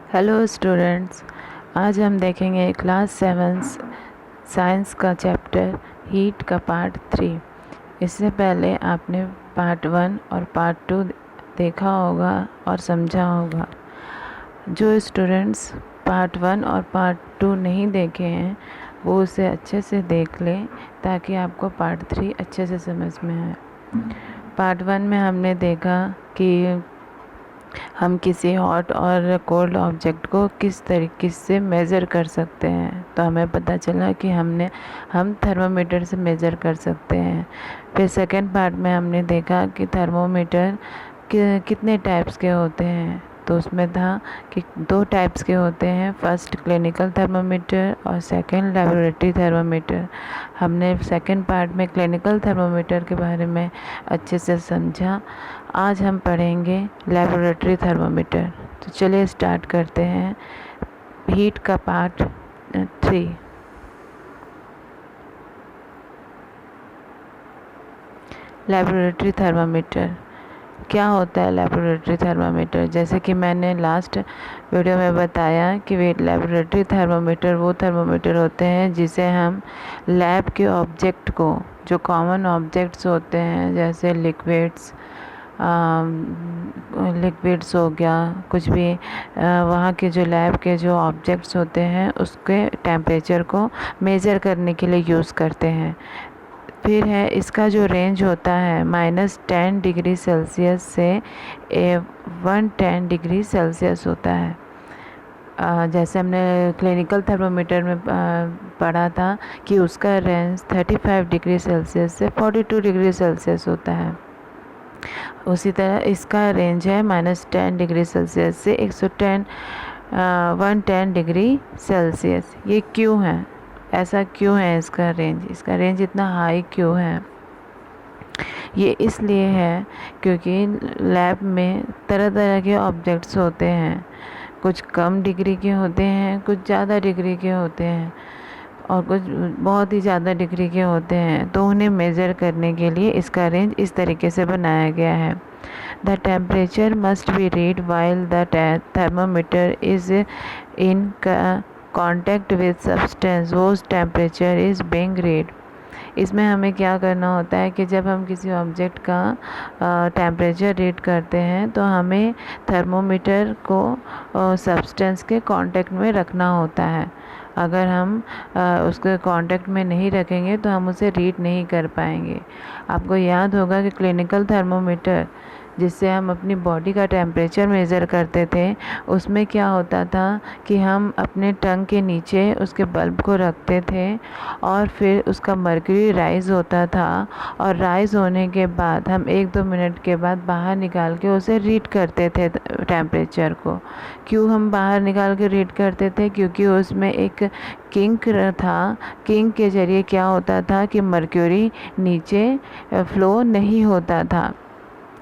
Hello students, आज हम देखेंगे क्लास 7 साइंस का चैप्टर हीट का पार्ट 3। इससे पहले आपने पार्ट 1 और पार्ट 2 देखा होगा और समझा होगा। जो स्टूडेंट्स पार्ट 1 और पार्ट 2 नहीं देखे हैं वो उसे अच्छे से देख लें ताकि आपको पार्ट 3 अच्छे से समझ में आए। पार्ट 1 में हमने देखा कि हम किसी हॉट और कोल्ड ऑब्जेक्ट को किस तरीके से मेज़र कर सकते हैं। तो हमें पता चला कि हम थर्मोमीटर से मेज़र कर सकते हैं। फिर सेकंड पार्ट में हमने देखा कि थर्मोमीटर कितने टाइप्स के होते हैं। तो उसमें था कि 2 टाइप्स के होते हैं, फर्स्ट क्लिनिकल थर्मोमीटर और सेकंड लेबोरेटरी थर्मोमीटर। हमने सेकंड पार्ट में क्लिनिकल थर्मोमीटर के बारे में अच्छे से समझा। आज हम पढ़ेंगे लेबोरेटरी थर्मोमीटर। तो चलिए स्टार्ट करते हैं हीट का पार्ट 3। लेबोरेटरी थर्मोमीटर क्या होता है? लेबोरेटरी थर्मामीटर, जैसे कि मैंने लास्ट वीडियो में बताया कि वे लेबोरेटरी थर्मामीटर वो थर्मामीटर होते हैं जिसे हम लैब के ऑब्जेक्ट को, जो कॉमन ऑब्जेक्ट्स होते हैं जैसे लिक्विड्स हो गया, कुछ भी वहाँ के जो लैब के जो ऑब्जेक्ट्स होते हैं उसके टेम्परेचर को मेज़र करने के लिए यूज़ करते हैं। फिर है इसका जो रेंज होता है -10 डिग्री सेल्सियस से 110 डिग्री सेल्सियस होता है। जैसे हमने क्लिनिकल थर्मोमीटर में पढ़ा था कि उसका रेंज 35 डिग्री सेल्सियस से 42 डिग्री सेल्सियस होता है। उसी तरह इसका रेंज है -10 डिग्री सेल्सियस से 110 डिग्री सेल्सियस। ये क्यों है? ऐसा क्यों है इसका रेंज इतना हाई क्यों है? ये इसलिए है क्योंकि लैब में तरह तरह के ऑब्जेक्ट्स होते हैं। कुछ कम डिग्री के होते हैं, कुछ ज़्यादा डिग्री के होते हैं और कुछ बहुत ही ज़्यादा डिग्री के होते हैं। तो उन्हें मेज़र करने के लिए इसका रेंज इस तरीके से बनाया गया है। The temperature must be read while the thermometer is in contact with substance whose temperature is being read. इसमें हमें क्या करना होता है कि जब हम किसी ऑब्जेक्ट का टेम्परेचर रीड करते हैं तो हमें थर्मोमीटर को सब्सटेंस के कांटेक्ट में रखना होता है। अगर हम उसके कांटेक्ट में नहीं रखेंगे तो हम उसे रीड नहीं कर पाएंगे। आपको याद होगा कि क्लिनिकल थर्मोमीटर जिससे हम अपनी बॉडी का टेम्परेचर मेज़र करते थे, उसमें क्या होता था कि हम अपने टंग के नीचे उसके बल्ब को रखते थे और फिर उसका मर्क्यूरी राइज़ होता था और राइज़ होने के बाद हम 1-2 मिनट के बाद बाहर निकाल के उसे रीड करते थे टेम्परेचर को। क्यों हम बाहर निकाल के रीड करते थे? क्योंकि उसमें एक किंक था। किंक के ज़रिए क्या होता था कि मर्क्यूरी नीचे फ्लो नहीं होता था।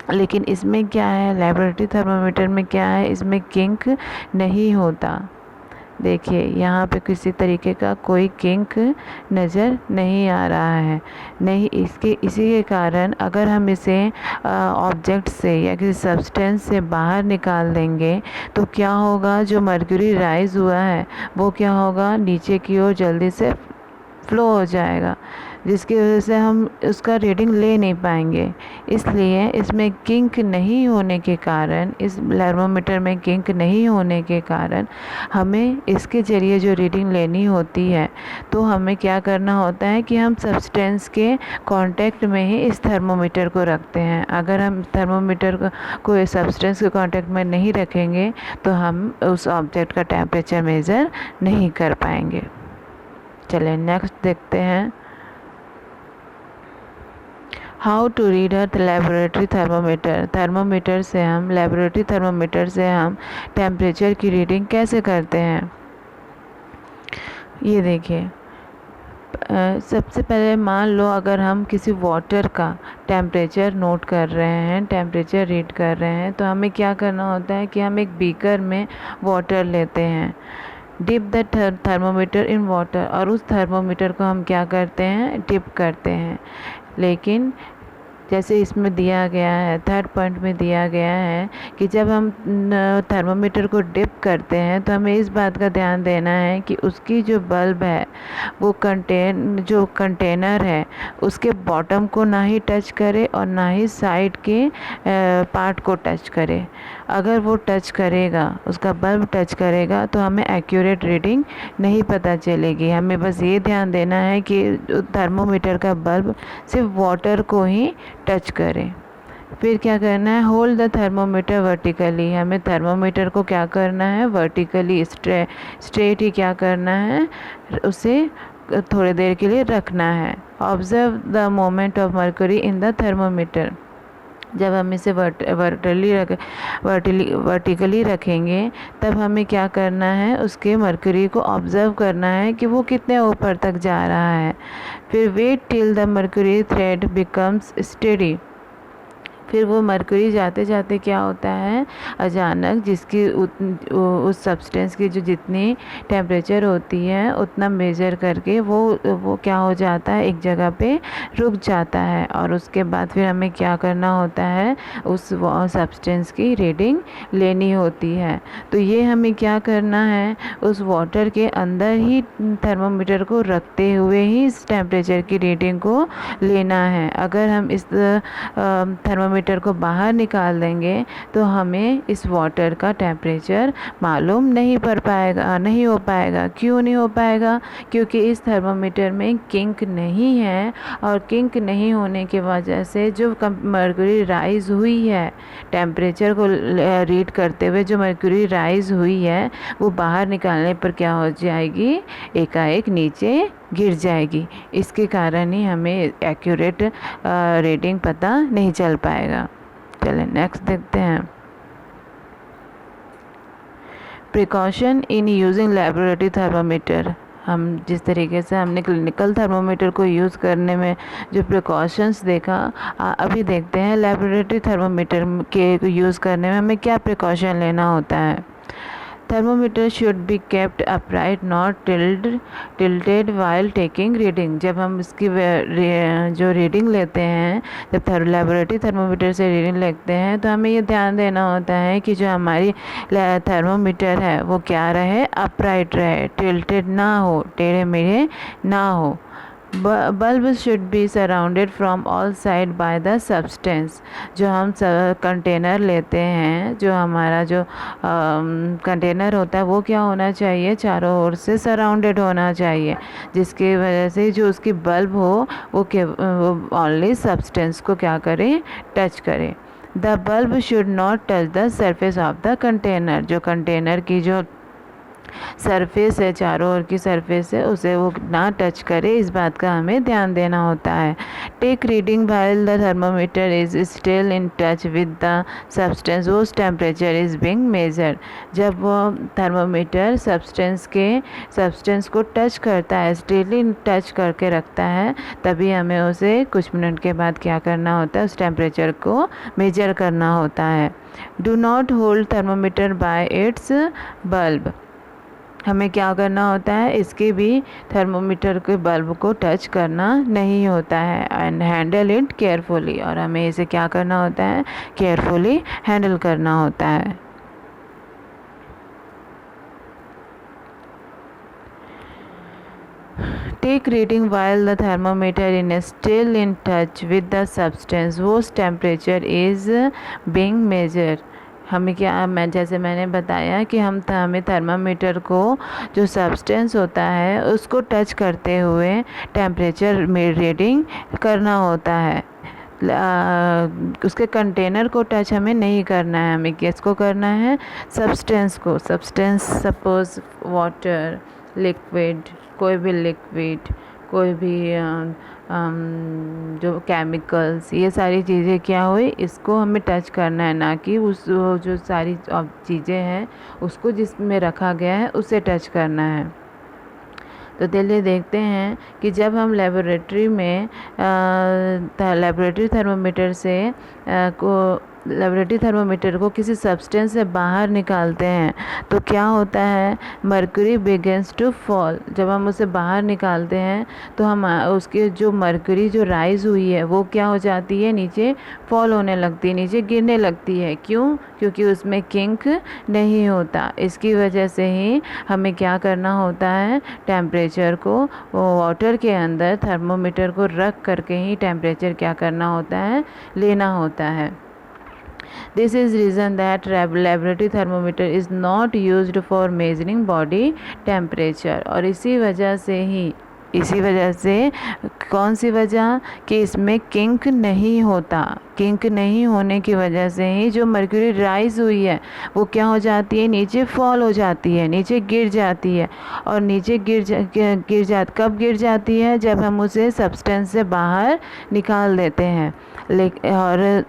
लेकिन इसमें क्या है, लेबोरेटरी थर्मामीटर में क्या है, इसमें किंक नहीं होता। देखिए यहाँ पे किसी तरीके का कोई किंक नज़र नहीं आ रहा है। नहीं, इसी के कारण अगर हम इसे ऑब्जेक्ट से या किसी सब्सटेंस से बाहर निकाल देंगे तो क्या होगा, जो मर्क्यूरी राइज़ हुआ है वो क्या होगा, नीचे की ओर जल्दी से फ्लो हो जाएगा, जिसकी वजह से हम उसका रीडिंग ले नहीं पाएंगे। इसलिए इसमें किंक नहीं होने के कारण, इस थर्मोमीटर में किंक नहीं होने के कारण हमें इसके ज़रिए जो रीडिंग लेनी होती है तो हमें क्या करना होता है कि हम सब्सटेंस के कांटेक्ट में ही इस थर्मोमीटर को रखते हैं। अगर हम थर्मोमीटर को इस सब्सटेंस के कांटेक्ट में नहीं रखेंगे तो हम उस ऑब्जेक्ट का टेम्परेचर मेज़र नहीं कर पाएंगे। चलिए नेक्स्ट देखते हैं, how to read a laboratory thermometer. Laboratory thermometer से हम टेम्परेचर की रीडिंग कैसे करते हैं। ये देखिए, सबसे पहले मान लो अगर हम किसी वाटर का टेम्परेचर नोट कर रहे हैं, टेम्परेचर रीड कर रहे हैं, तो हमें क्या करना होता है कि हम एक बीकर में वाटर लेते हैं, dip the thermometer in water, और उस थर्मोमीटर को हम क्या करते हैं, डिप करते हैं। लेकिन जैसे इसमें दिया गया है, थर्ड पॉइंट में दिया गया है कि जब हम थर्मोमीटर को डिप करते हैं तो हमें इस बात का ध्यान देना है कि उसकी जो बल्ब है वो जो कंटेनर है उसके बॉटम को ना ही टच करे और ना ही साइड के पार्ट को टच करे। अगर वो टच करेगा, उसका बल्ब टच करेगा, तो हमें एक्यूरेट रीडिंग नहीं पता चलेगी। हमें बस ये ध्यान देना है कि थर्मोमीटर का बल्ब सिर्फ वाटर को ही टच करे। फिर क्या करना है, होल्ड द थर्मोमीटर वर्टिकली। हमें थर्मोमीटर को क्या करना है, वर्टिकली स्ट्रेट ही क्या करना है, उसे थोड़ी देर के लिए रखना है। Observe the moment of mercury in the thermometer. जब हम इसे वर्टिकली रखेंगे तब हमें क्या करना है, उसके मर्करी को ऑब्ज़र्व करना है कि वो कितने ऊपर तक जा रहा है। फिर wait till the mercury thread becomes steady. फिर वो मरकरी जाते जाते क्या होता है, अचानक जिसकी उस सब्सटेंस की जो जितनी टेम्परेचर होती है उतना मेज़र करके वो क्या हो जाता है, एक जगह पे रुक जाता है। और उसके बाद फिर हमें क्या करना होता है, उस सब्सटेंस की रीडिंग लेनी होती है। तो ये हमें क्या करना है, उस वाटर के अंदर ही थर्मोमीटर को रखते हुए ही इस टेम्परेचर की रीडिंग को लेना है। अगर हम इस थर्मोमीटर को बाहर निकाल देंगे तो हमें इस वाटर का टेम्परेचर मालूम नहीं हो पाएगा। क्यों नहीं हो पाएगा, क्योंकि इस थर्मोमीटर में किंक नहीं है, और किंक नहीं होने की वजह से जो मर्क्यूरी राइज हुई है, टेम्परेचर को रीड करते हुए जो मर्क्यूरी राइज हुई है वो बाहर निकालने पर क्या हो जाएगी, एकाएक नीचे गिर जाएगी। इसके कारण ही हमें एक्यूरेट रीडिंग पता नहीं चल पाएगा। चलें नेक्स्ट देखते हैं। Precaution in using laboratory thermometer. हम जिस तरीके से हमने क्लिनिकल थर्मोमीटर को यूज़ करने में जो प्रिकॉशंस देखा, अभी देखते हैं लेबोरेटरी थर्मोमीटर के यूज़ करने में हमें क्या प्रिकॉशन लेना होता है। Thermometer should be kept upright, not tilted while taking reading. जब हम इसकी जो रीडिंग लेते हैं, जब लेबोरेटरी थर्मोमीटर से रीडिंग लेते हैं तो हमें ये ध्यान देना होता है कि जो हमारी थर्मोमीटर है वो क्या रहे, अपराइट रहे, टिल्टेड ना हो, टेढ़े मेढ़े ना हो। Bulb should be surrounded from all side by the substance. जो हम कंटेनर लेते हैं, जो हमारा जो कंटेनर होता है वो क्या होना चाहिए, चारों ओर से सराउंडेड होना चाहिए, जिसकी वजह से जो उसकी बल्ब हो वो ओनली सब्सटेंस को क्या करे, टच करे। The bulb should not touch the surface of the container. जो कंटेनर की जो सरफेस है, चारों ओर की सरफेस है, उसे वो ना टच करे, इस बात का हमें ध्यान देना होता है। Take reading while the thermometer is still in touch with the substance whose temperature is being measured. जब वो थर्मोमीटर सब्सटेंस को टच करता है, स्टिल इन टच करके रखता है, तभी हमें उसे कुछ मिनट के बाद क्या करना होता है, उस टेम्परेचर को मेजर करना होता है। Do not hold thermometer bye it's bulb. हमें क्या करना होता है, इसके भी थर्मोमीटर के बल्ब को टच करना नहीं होता है। And handle it carefully. और हमें इसे क्या करना होता है, केयरफुली हैंडल करना होता है। Take reading while the thermometer is still in touch with the substance whose temperature is being measured। हमें जैसे मैंने बताया कि हमें थर्मामीटर को जो सब्सटेंस होता है उसको टच करते हुए टेम्परेचर में रीडिंग करना होता है। उसके कंटेनर को टच हमें नहीं करना है, हमें किसको करना है, सब्सटेंस को। सब्सटेंस सपोज वाटर, लिक्विड, कोई भी लिक्विड, कोई भी जो केमिकल्स, ये सारी चीज़ें क्या हुई, इसको हमें टच करना है, ना कि उस जो सारी चीज़ें हैं उसको जिसमें रखा गया है उसे टच करना है। तो चलिए देखते हैं कि जब हम लेबोरेटरी थर्मोमीटर से को लेबोरेटरी थर्मोमीटर को किसी सब्सटेंस से बाहर निकालते हैं तो क्या होता है, मर्क्यूरी बिगिंस टू फॉल। जब हम उसे बाहर निकालते हैं तो हम उसके जो मर्क्यूरी जो राइज हुई है वो क्या हो जाती है, नीचे फॉल होने लगती है, नीचे गिरने लगती है। क्यों? क्योंकि उसमें किंक नहीं होता। इसकी वजह से ही हमें क्या करना होता है, टेम्परेचर को वाटर के अंदर थर्मोमीटर को रख करके ही टेम्परेचर क्या करना होता है, लेना होता है। This is reason that laboratory thermometer is not used for measuring body temperature। और इसी वजह से कौन सी वजह कि इसमें किंक नहीं होता। किंक नहीं होने की वजह से ही जो मर्क्यूरी राइज हुई है वो क्या हो जाती है, नीचे फॉल हो जाती है, नीचे गिर जाती है। और नीचे कब गिर जाती है, जब हम उसे सब्सटेंस से बाहर निकाल देते हैं। और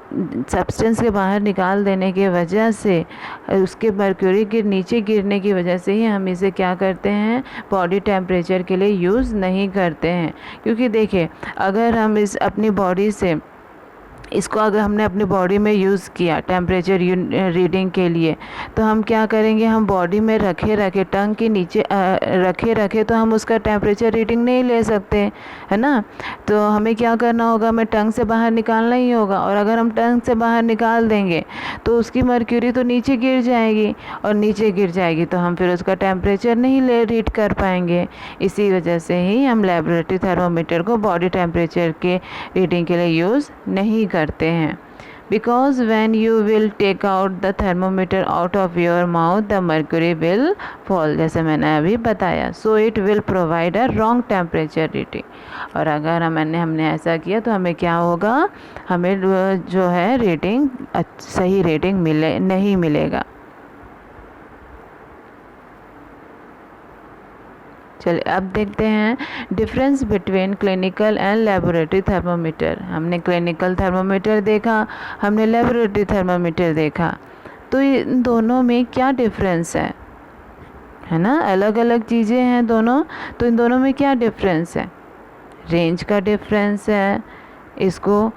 सब्सटेंस के बाहर निकाल देने की वजह से उसके मर्क्यूरी नीचे गिरने की वजह से ही हम इसे क्या करते हैं, बॉडी टेम्परेचर के लिए यूज़ नहीं करते हैं। क्योंकि देखिए, अगर हम अपनी बॉडी से इसको अगर हमने अपनी बॉडी में यूज़ किया टेम्परेचर रीडिंग के लिए, तो हम क्या करेंगे, हम बॉडी में रखे टंग के नीचे रखे तो हम उसका टेम्परेचर रीडिंग नहीं ले सकते, है ना। तो हमें क्या करना होगा, हमें टंग से बाहर निकालना ही होगा। और अगर हम टंग से बाहर निकाल देंगे तो उसकी मर्क्यूरी तो नीचे गिर जाएगी, और नीचे गिर जाएगी तो हम फिर उसका टेम्परेचर नहीं रीड कर पाएंगे। इसी वजह से ही हम लेबोरेटरी थर्मोमीटर को बॉडी टेम्परेचर के रीडिंग के लिए यूज़ नहीं करते हैं। Because when you will take out the thermometer out of your mouth, the mercury will fall, जैसे मैंने अभी बताया। So it will provide a wrong temperature reading। और अगर हमने ऐसा किया तो हमें क्या होगा, हमें जो है रीडिंग सही रीडिंग नहीं मिलेगा। चलिए अब देखते हैं difference between clinical and laboratory thermometer. हमने क्लिनिकल थर्मोमीटर देखा, हमने लेबोरेटरी थर्मोमीटर देखा, तो इन दोनों में क्या डिफरेंस है ना, अलग अलग चीज़ें हैं दोनों। तो इन दोनों में क्या डिफरेंस है, रेंज का डिफरेंस है, इसको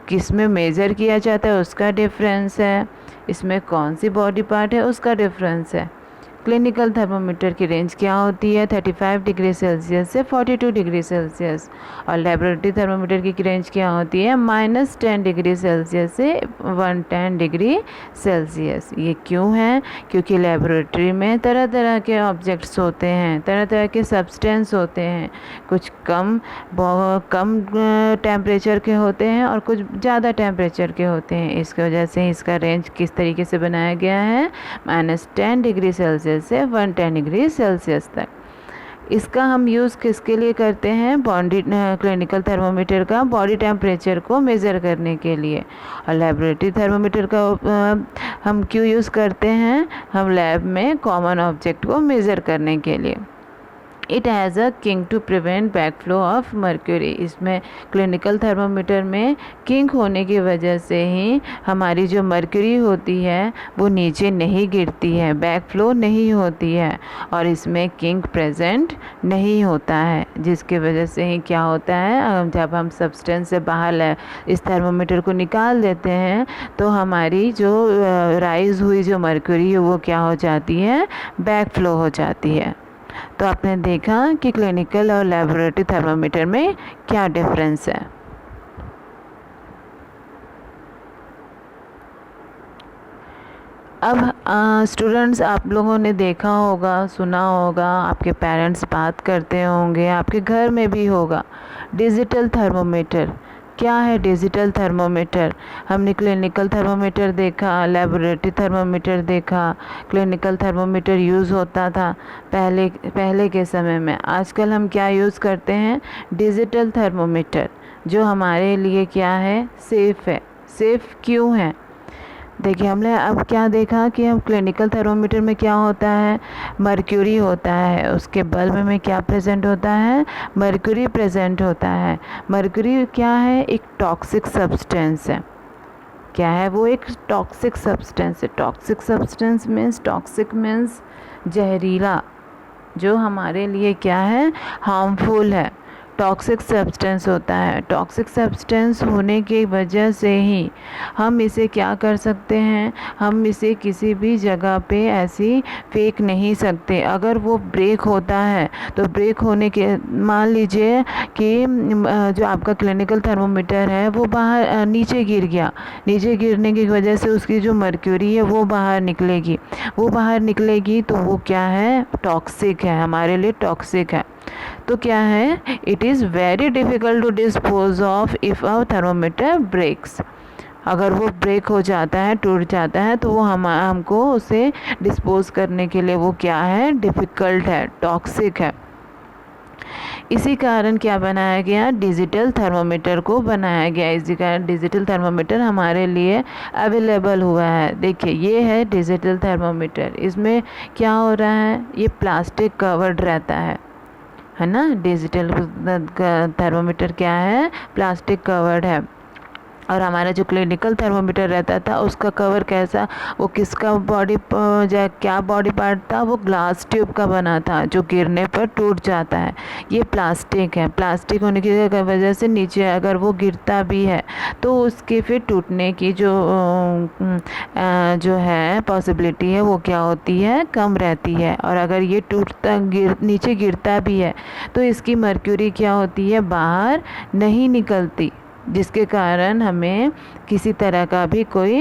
किस में मेज़र किया जाता है उसका डिफरेंस है, इसमें कौन सी बॉडी पार्ट है उसका डिफरेंस है। क्लिनिकल थर्मोमीटर की रेंज क्या होती है, 35 डिग्री सेल्सियस से 42 डिग्री सेल्सियस। और लेबोरेटरी थर्मोमीटर की रेंज क्या होती है, -10 डिग्री सेल्सियस से 110 डिग्री सेल्सियस। ये क्यों है, क्योंकि लेबोरेटरी में तरह तरह के ऑब्जेक्ट्स होते हैं, तरह तरह के सब्सटेंस होते हैं। कुछ कम टेम्परेचर के होते हैं और कुछ ज़्यादा टेम्परेचर के होते हैं। इसकी वजह से इसका रेंज किस तरीके से बनाया गया है, -10 डिग्री सेल्सियस से 110 डिग्री सेल्सियस तक। इसका हम यूज़ किसके लिए करते हैं, क्लिनिकल थर्मोमीटर का बॉडी टेम्परेचर को मेज़र करने के लिए। और लेबोरेटरी थर्मोमीटर का हम क्यों यूज़ करते हैं, हम लैब में कॉमन ऑब्जेक्ट को मेज़र करने के लिए। It has a kink to prevent backflow of mercury. इसमें क्लिनिकल थर्मोमीटर में किंक होने की वजह से ही हमारी जो मर्क्यूरी होती है वो नीचे नहीं गिरती है, बैकफ्लो नहीं होती है, और इसमें किंक प्रेजेंट नहीं होता है। जिसकी वजह से ही क्या होता है, जब हम सब्सटेंस से बाहर इस थर्मोमीटर को निकाल देते हैं तो हमारी जो राइज हुई जो मर्क्यूरी है वो क्या हो जाती है, बैकफ्लो हो जाती है। तो आपने देखा कि क्लिनिकल और लेबोरेटरी थर्मोमीटर में क्या डिफरेंस है। अब स्टूडेंट्स, आप लोगों ने देखा होगा, सुना होगा, आपके पेरेंट्स बात करते होंगे, आपके घर में भी होगा, डिजिटल थर्मोमीटर। क्या है डिजिटल थर्मोमीटर? हमने क्लिनिकल थर्मोमीटर देखा, लेबोरेटरी थर्मोमीटर देखा। क्लिनिकल थर्मोमीटर यूज़ होता था पहले के समय में। आजकल हम क्या यूज़ करते हैं, डिजिटल थर्मोमीटर, जो हमारे लिए क्या है, सेफ़ है। सेफ़ क्यों है, देखिए हमने अब क्या देखा कि हम क्लिनिकल थर्मोमीटर में क्या होता है, मर्क्यूरी होता है, उसके बल्ब में क्या प्रेजेंट होता है, मर्क्यूरी प्रेजेंट होता है। मर्क्यूरी क्या है, एक टॉक्सिक सब्सटेंस है। क्या है वो, एक टॉक्सिक सब्सटेंस है। टॉक्सिक सब्सटेंस मीन्स जहरीला, जो हमारे लिए क्या है, हार्मफुल है। टॉक्सिक सब्सटेंस होता है। टॉक्सिक सब्सटेंस होने की वजह से ही हम इसे क्या कर सकते हैं, हम इसे किसी भी जगह पे ऐसी फेंक नहीं सकते। अगर वो ब्रेक होता है तो ब्रेक होने के, मान लीजिए कि जो आपका क्लिनिकल थर्मोमीटर है वो बाहर नीचे गिर गया, नीचे गिरने की वजह से उसकी जो मर्क्यूरी है वो बाहर निकलेगी, वो बाहर निकलेगी तो वो क्या है, टॉक्सिक है, हमारे लिए टॉक्सिक है। तो क्या है, it is very difficult to dispose of if a thermometer breaks. अगर वो ब्रेक हो जाता है, टूट जाता है, तो वो हमको उसे डिस्पोज करने के लिए वो क्या है, डिफ़िकल्ट है, टॉक्सिक है। इसी कारण क्या बनाया गया, डिजिटल थर्मोमीटर को बनाया गया। इसी कारण डिजिटल थर्मोमीटर हमारे लिए अवेलेबल हुआ है। देखिए ये है डिजिटल थर्मोमीटर। इसमें क्या हो रहा है, ये प्लास्टिक कवर्ड रहता है ना। डिजिटल थर्मोमीटर क्या है, प्लास्टिक कवर्ड है। और हमारा जो क्लिनिकल थर्मोमीटर रहता था उसका कवर कैसा, वो किसका बॉडी क्या बॉडी पार्ट था, वो ग्लास ट्यूब का बना था जो गिरने पर टूट जाता है। ये प्लास्टिक है, प्लास्टिक होने की वजह से नीचे अगर वो गिरता भी है तो उसके फिर टूटने की जो है पॉसिबिलिटी है वो क्या होती है, कम रहती है। और अगर ये नीचे गिरता भी है तो इसकी मर्क्यूरी क्या होती है, बाहर नहीं निकलती, जिसके कारण हमें किसी तरह का भी कोई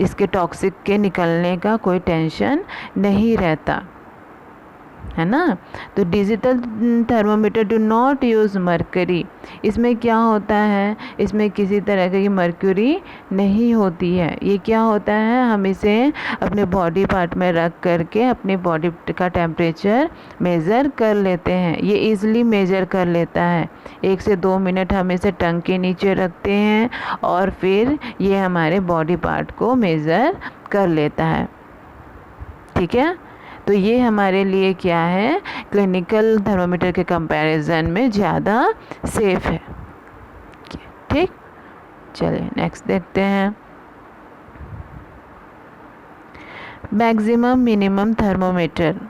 इसके टॉक्सिक के निकलने का कोई टेंशन नहीं रहता, है ना। तो digital thermometer do not use mercury. इसमें क्या होता है, इसमें किसी तरह की मर्क्यूरी नहीं होती है। ये क्या होता है, हम इसे अपने बॉडी पार्ट में रख करके अपनी बॉडी का टेम्परेचर मेज़र कर लेते हैं। ये इजीली मेज़र कर लेता है। 1 से 2 मिनट हम इसे टंग के नीचे रखते हैं और फिर ये हमारे बॉडी पार्ट को मेज़र कर लेता है, ठीक है। तो ये हमारे लिए क्या है, क्लिनिकल थर्मोमीटर के कंपैरिजन में ज़्यादा सेफ है, ठीक। चलिए नेक्स्ट देखते हैं। मैक्सिमम मिनिमम थर्मोमीटर,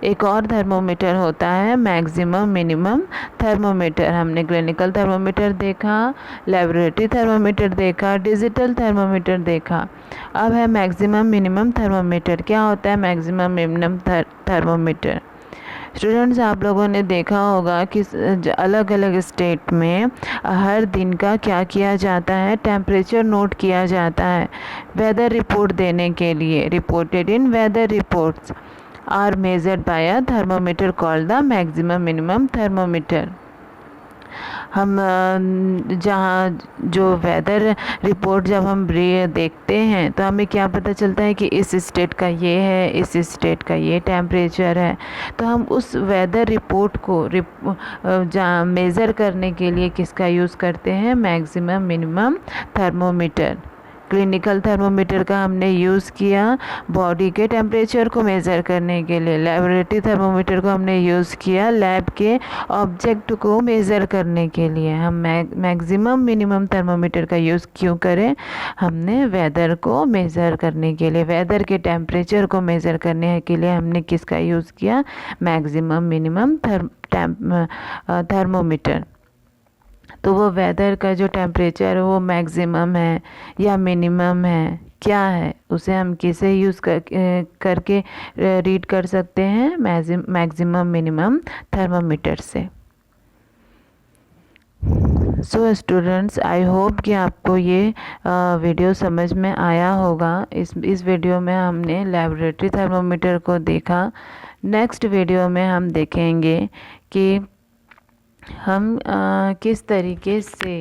एक और थर्मोमीटर होता है मैक्सिमम मिनिमम थर्मोमीटर। हमने क्लिनिकल थर्मोमीटर देखा, लेबोरेटरी थर्मोमीटर देखा, डिजिटल थर्मोमीटर देखा। अब है मैक्सिमम मिनिमम थर्मोमीटर। क्या होता है मैक्सिमम मिनिमम थर्मोमीटर? स्टूडेंट्स, आप लोगों ने देखा होगा कि अलग अलग स्टेट में हर दिन का क्या किया जाता है, टेम्परेचर नोट किया जाता है वेदर रिपोर्ट देने के लिए। Reported in weather reports are measured by a thermometer called the maximum minimum thermometer. हम जहाँ जो वेदर रिपोर्ट जब हम देखते हैं तो हमें क्या पता चलता है कि इस स्टेट का ये है, इस स्टेट का ये टेम्परेचर है। तो हम उस वेदर रिपोर्ट को जहाँ मेज़र करने के लिए किसका यूज़ करते हैं, maximum minimum thermometer. Clinical thermometer का हमने यूज़ किया बॉडी के टेम्परेचर को मेज़र करने के लिए। लेबोरेटरी थर्मोमीटर को हमने यूज़ किया लैब के ऑब्जेक्ट को मेज़र करने के लिए। हम मैक्सिमम मिनिमम थर्मोमीटर का यूज़ क्यों करें, हमने वेदर को मेज़र करने के लिए, वेदर के टेम्परेचर को मेज़र करने के लिए हमने किसका यूज़ किया, मैक्सिमम मिनिमम थर्मोमीटर। तो वो वेदर का जो टेम्परेचर है वो मैक्सिमम है या मिनिमम है, क्या है, उसे हम किसे यूज़ करके रीड कर सकते हैं, मैक्सिमम मिनिमम थर्मोमीटर से। सो स्टूडेंट्स, आई होप कि आपको ये वीडियो समझ में आया होगा। इस वीडियो में हमने लेबोरेटरी थर्मोमीटर को देखा। नेक्स्ट वीडियो में हम देखेंगे कि हम किस तरीके से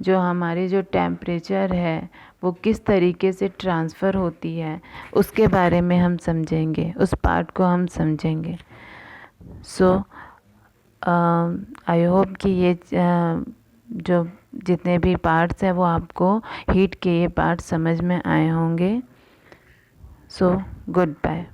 जो हमारी जो टेम्परेचर है वो किस तरीके से ट्रांसफ़र होती है, उसके बारे में हम समझेंगे, उस पार्ट को हम समझेंगे। सो आई होप कि ये जो जितने भी पार्ट्स हैं वो आपको हीट के ये पार्ट समझ में आए होंगे। So good bye.